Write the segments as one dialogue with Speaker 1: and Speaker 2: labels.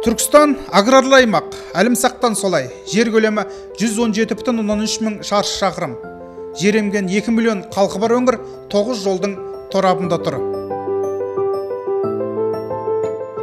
Speaker 1: Түркістан аграрлы аймақ, әлімсақтан солай. Жер көлемі 117,3 мың шаршы шақырым. Жер емген 2 миллион халқы бар өңір 9 жолдың торабында тұр.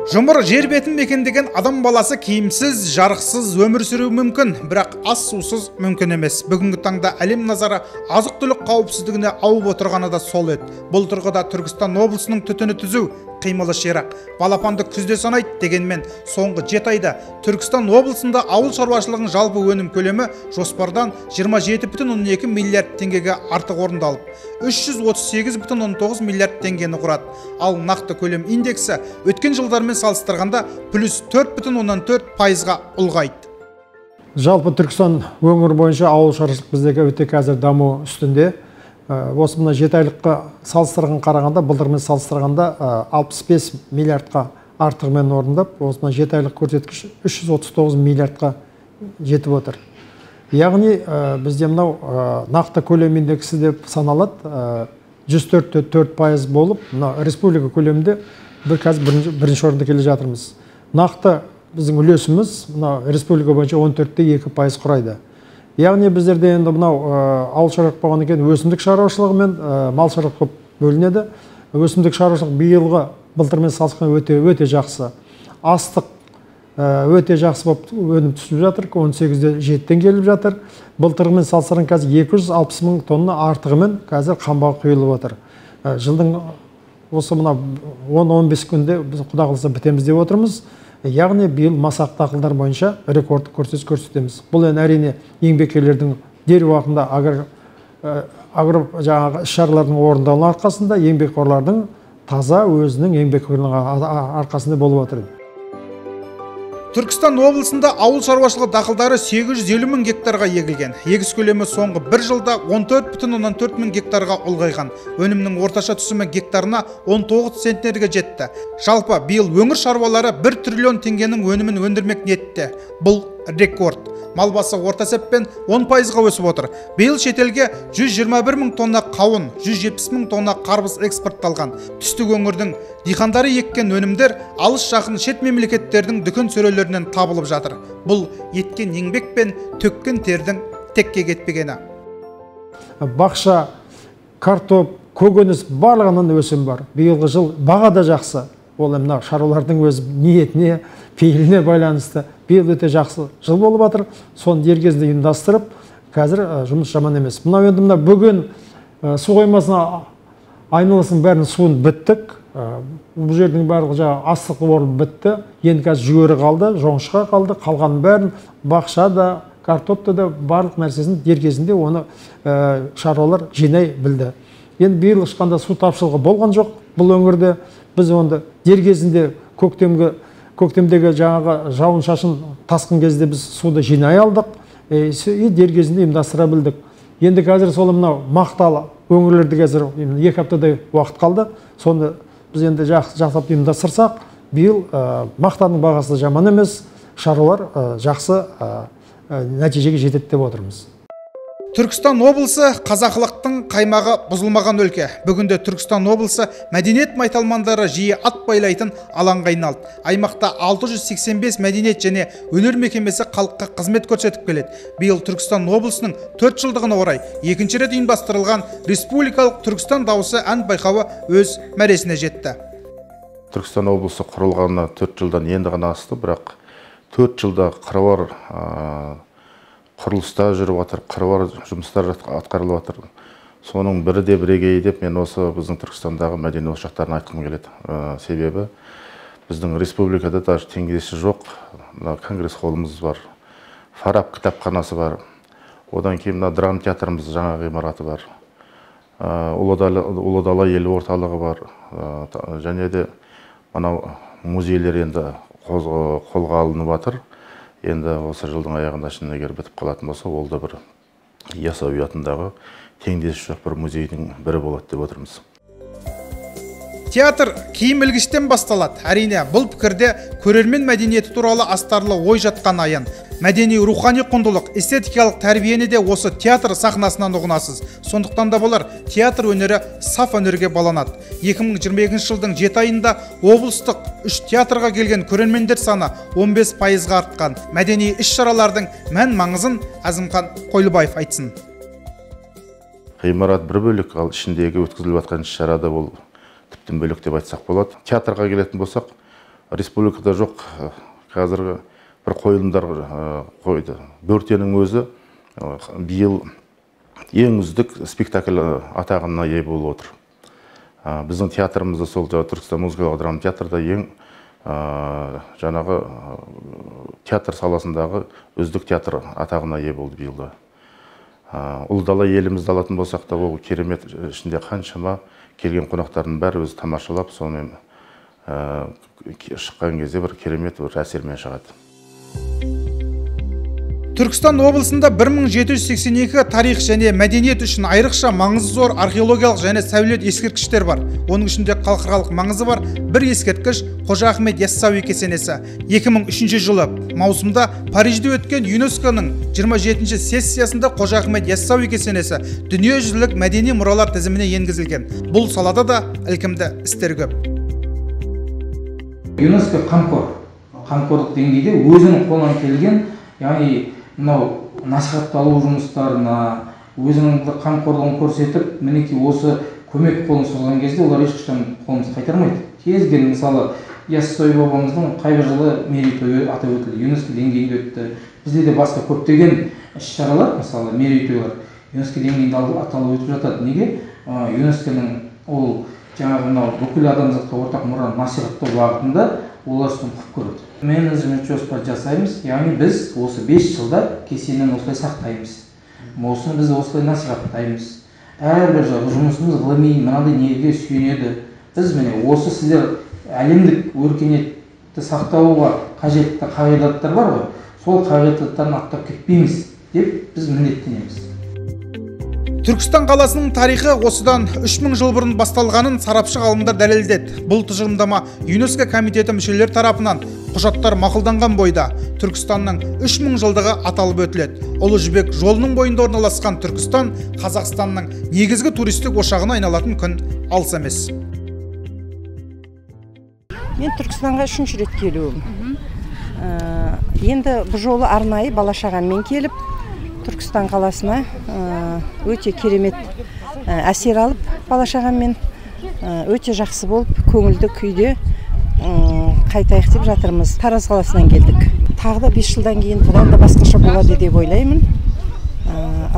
Speaker 1: Жұмыр жер бетін мекендеген адам баласы киімсіз, жарықсыз өмір сүру мүмкін, бірақ ас сусыз мүмкін емес. Бүгінгі таңда әлем назары азық-түлік қауіпсіздігіне ауып отырғаны да сол еді. Бұл тұрғыда Түркістан облысының түтіні түзу, қимылы ширақ. Балапанды күзде санайды дегенмен, соңғы 7 айда Түркістан облысында ауыл шаруашылығының жалпы өнім көлемі жоспардан 27,2 миллиард теңгеге артық орындалып, 338,9 миллиард теңгені құрады. Ал нақты көлем индексі өткен жылдармен салыстырғанда плюс 4,4%-ға ұлғайды.
Speaker 2: Жалпы Түркістан өңір бойынша ауыл шаруашылық біздегі өте қазір даму үстінде. Осы мына 7 айлыққа салыстырған қарағанда, былтырмен салыстырғанда 65 миллиардқа артығымен орындап, осы мына 7 айлық көрсеткіш 339 миллиардқа жетіп отыр. Яғни бізде мынау нақты көлем индексі деп саналады, 104,4% болып, мына республика көлемінде қазір бірінші орында келе жатырмыз. Нақты біздің үлесіміз мына республика бойынша 14,2% құрайды. Яғни біздерде енді мынау ауыл шаруашылық болғаннан кейін өсімдік шаруашылығы мен мал шаруашылығы бөлінеді. Өсімдік шаруашылық биылғы былтырмен салыстырғанда өте жақсы. Астық өте жақсы болып өнім түсіп жатыр, 18,7-тен келіп жатыр. Былтырмен салыстырғанда қазір 260 мың тонна артығымен қазір қамбаға құйылып отыр. Жылдың осы мына 10-15 күнде біз құда қаласа бітеміз деп отырмыз. Яғни биыл масақ дақылдар бойынша рекордтық көрсеткіш көрсетеміз. Бұл әрине еңбеккерлердің дер уақытында іс-шаралардың орындалуының арқасында, еңбекқорлардың таза өзінің еңбеккерлігінің арқасында болып отыр.
Speaker 1: Түркістан облысында ауыл шаруашылығы дақылдары 850 мың гектарға егілген. Егіс көлемі соңғы бір жылда 14,4 мың гектарға ұлғайған. Өнімнің орташа түсімі гектарына 19 центнерге жетті. Жалпы биыл өңір шаруалары 1 триллион теңгенің өнімін өндірмек ниетте. Бұл рекорд. Мал басы орта есеппен 10%-ға өсіп отыр. Биыл шетелге 121 мың тонна қауын, 170 мың тонна қарбыз экспортталған. Түстік өңірдің диқандары еккен өнімдер алыс жақын шет мемлекеттердің дүкен сөрелерінен табылып жатыр. Бұл еткен еңбек пен төккен тердің текке кетпегені.
Speaker 2: Бақша, картоп, көкөніс барлығынан өсім бар. Биылғы жыл баға да жақсы. Ол мына шаруалардың өз ниетіне, пейіліне байланысты биыл өте жақсы жыл болып жатыр. Соны дер кезінде ұйымдастырып, қазір жұмыс жаман емес. Мына бүгін су қоймасына айналасының бәрінің суын біттік. Бұл жердің барлығы астық орып бітті. Енді қазір жүгері қалды, жоңышқа қалды. Қалғанның бәрін бақша да, картопта да барлық нәрсесін дер кезінде оны шаруалар жинай білді. Енді биыл ешқандай су тапшылығы болған жоқ бұл өңірде. Біз онда дер кезінде көктемдегі жаңағы жауын шашын тасқын кезде біз суды жинай алдық, дер кезінде ұйымдастыра білдік. Енді қазір сол мынау мақталы өңірлерде қазір 2 аптадай уақыт қалды. Соны біз енді жақсылап ұйымдастырсақ, биыл мақтаның бағасы жаман емес, шаруалар жақсы нәтижеге жетеді деп отырмыз.
Speaker 1: Түркістан облысы қазақылықтың қаймағы бұзылмаған өлке. Бүгінде Түркістан облысы мәдениет майталмандары жиі ат байлайтын алаңға айналды. Аймақта 685 мәдениет және өнер мекемесі халыққа қызмет көрсетіп келеді. Биыл Түркістан облысының 4 жылдығына орай екінші рет ұйымдастырылған республикалық Түркістан дауысы ән байқауы өз мәресіне жетті.
Speaker 3: Түркістан облысы құрылғанына 4 жылдан енді ғана асты, бірақ 4 жылда қыруар құрылыста жүріп жатыр, қыруар жұмыстар атқарылып жатыр. Соның бірі де бірегейі деп мен осы біздің Түркістандағы мәдени ошақтарын айтқым келеді. Себебі біздің республикада даже теңдесі жоқ. Конгресс холлымыз бар, Фараб кітапханасы бар. Одан кейін драма театрымыз жаңа ғимараты бар. Ұлы дала ел орталығы бар. Және де музейлер енді қолға алынып жатыр. Енді осы жылдың аяғында шын егер бітіп қалатын болса, ол да бір Ясауи атындағы теңдесі жоқ бір музейдің бірі болады деп отырмыз.
Speaker 1: Театр киім ілгіштен басталады. Әрине, бұл пікірде көрермен мәдениеті туралы астарлы ой жатқан аян. Мәдени рухани құндылық, эстетикалық тәрбиені де осы театр сахнасынан ұғынасыз. Сондықтан да болар театр өнері саф өнерге баланады. 2022 жылдың 7 айында облыстық 3 театрға келген көрермендер саны 15%-ға артқан. Мәдени іс-шаралардың мән маңызын Әзімхан Қойлыбаев айтсын.
Speaker 3: Ғимарат бір бөлік, ал ішіндегі өткізіліп жатқан іс-шарада ол тіптен бөлек деп айтсақ болады. Театрға келетін болсақ, республикада жоқ қазіргі бір қойылымдар қойды. Бөртенің өзі биыл ең үздік спектакль атағына ие болып отыр. Біздің театрымызда сол Түркістан музыкалық драма театрда ең жаңағы театр саласындағы үздік театр атағына ие болды биылда. Ұлы дала елімізді алатын болсақ та, ол керемет ішінде қаншама келген қонақтардың бәрі өзі тамашалап, сонымен шыққан кезде бір керемет бір әсермен шығады.
Speaker 1: Түркістан облысында 1782 тарих және мәдениет үшін айрықша маңызы зор археологиялық және сәулет ескерткіштер бар. Оның ішінде халықаралық маңызы бар бір ескерткіш Қожа Ахмет Яссауи кесенесі. 2003 жылы маусымда Парижде өткен ЮНЕСКО-ның 27-ші сессиясында Қожа Ахмет Яссауи кесенесі дүниежүзілік мәдени мұралар тізіміне енгізілген. Бұл салада да ілкімді істер көп.
Speaker 4: ЮНЕСКО қамқорлық деңгейде өзінің қолынан келген, яғни мынау насихатталу жұмыстарына өзінің қамқорлығын көрсетіп, мінекей осы көмек қолын созған кезде олар ешқашан қолымызды қайтармайды. Кез келген, мысалы, Яссауи бабамыздың қай бір жылы мерейтойы атап өтілді, ЮНЕСКО деңгейінде өтті. Бізде де басқа көптеген іс-шаралар, мысалы, мерейтойлар ЮНЕСКО деңгейінде аталып өтіп жатады. Неге? ЮНЕСКО-ның ол жаңағы мынау бүкіл адамзатқа ортақ мұраны насихаттау бағытында олар соны құп көреді. Менеджмент жоспар жасаймыз, яғни біз осы 5 жылда кесенені осылай сақтаймыз. Осыны біз осылай насихаттаймыз. Әрбір жұмысымыз ғылыми мынандай негізге сүйенеді. Біз міне осы сіздер әлемдік өркениетті сақтауға қажетті қағидаттар бар ғой, сол қағидаттарын аттап кетпейміз деп біз міндеттенеміз.
Speaker 1: Түркістан қаласының тарихы осыдан 3000 жыл бұрын басталғанын сарапшы ғалымдар дәлелдеді. Бұл тұжырымдама ЮНЕСКО комитеті мүшелері тарапынан құжаттар мақұлданған бойда Түркістанның 3000 жылдығы аталып өтіледі. Ұлы жібек жолының бойында орналасқан Түркістан Қазақстанның негізгі туристік ошағына айналатын күн алыс емес.
Speaker 5: Мен Түркістанға 3-ші рет келуім. Енді бұл жолы арнайы бала-шағаммен келіп, Түркістан қаласына өте керемет әсер алып, бала-шағаммен өте жақсы болып, көңілді күйде қайтайық деп жатырмыз. Тараз қаласынан келдік. Тағы да 5 жылдан кейін бұдан да басқаша болады деп ойлаймын.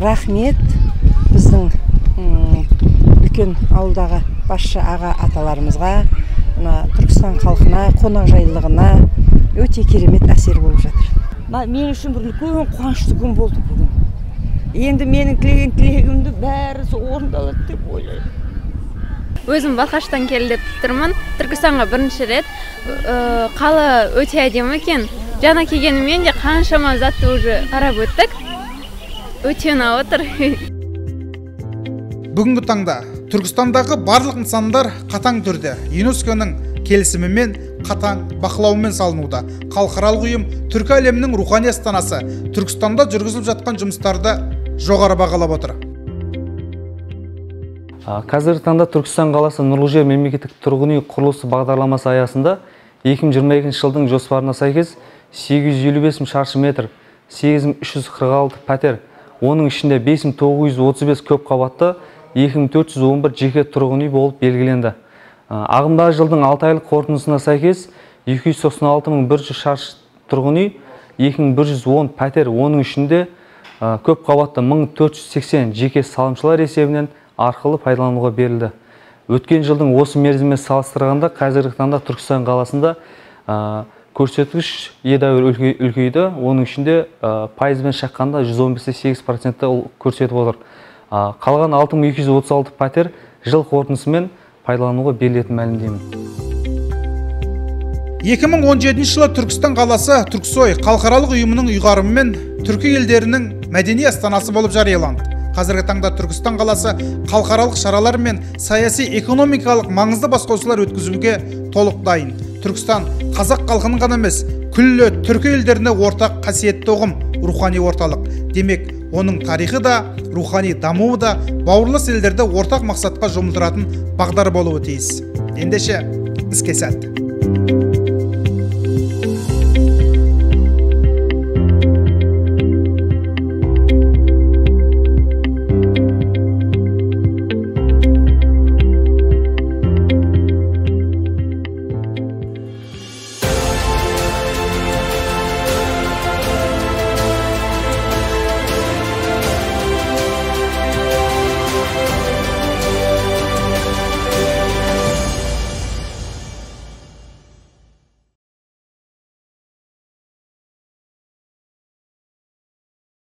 Speaker 5: Рахмет біздің үлкен ауылдағы басшы аға аталарымызға, Түркістан халқына, қонақжайлылығына өте керемет әсер болып жатыр.
Speaker 6: Мен үшін бір үлкен қуанышты күн болды бүгін. Енді менің тілеген тілегімді бәрі орындалады деп ойлаймын.
Speaker 7: Өзім Балқаштан келіп тұрмын. Түркістанға бірінші рет. Қала өте әдемі екен. Жаңа келгенімен де қаншама затты уже қарап өттік. Өте ұнап отыр.
Speaker 1: Бүгінгі таңда Түркістандағы барлық нысандар қатаң түрде ЮНЕСКО-ның келісімімен қатаң бақылаумен салынуда. Халықаралық ұйым түркі әлемінің рухани астанасы Түркістанда жүргізіліп жатқан жұмыстарды жоғары бағалап отыр.
Speaker 8: Қазіргі таңда Түркістан қаласы Нұрлы жер мемлекеттік тұрғын үй құрылысы бағдарламасы аясында 2022 жылдың жоспарына сәйкес 855 шаршы метр, 8346 пәтер, оның ішінде 5935 көп қабатты, 2411 жеке тұрғын үй болып белгіленді. Ағымдағы жылдың 6 айлық қорытындысына сәйкес 296.100 шаршы тұрғын үй, 2110 пәтер, оның ішінде көп қабатты 1480 жеке салымшылар есебінен арқылы пайдалануға берілді. Өткен жылдың осы мерзіммен салыстырғанда қазіргі таңда Түркістан қаласында көрсеткіш едәуір үлкейді. Оның ішінде пайызбен шаққанда 115-8% көрсетіп отыр. Қалған 6236 пәтер жыл қорытындысымен пайдалануға берілетінін мәлімдеймін.
Speaker 1: 2017 жылы Түркістан қаласы Түрксой халықаралық ұйымының ұйғарымымен түркі елдерінің мәдени астанасы болып жарияланды. Қазіргі таңда Түркістан қаласы халықаралық шаралар мен саяси экономикалық маңызды басқосулар өткізуге толық дайын. Түркістан қазақ халқының ғана емес, күллі түркі елдеріне ортақ қасиетті ұғым рухани орталық. Демек, оның тарихы да, рухани дамуы да бауырлас елдерді ортақ мақсатқа жұмылдыратын бағдар болуы тиіс. Ендеше, іске сәт.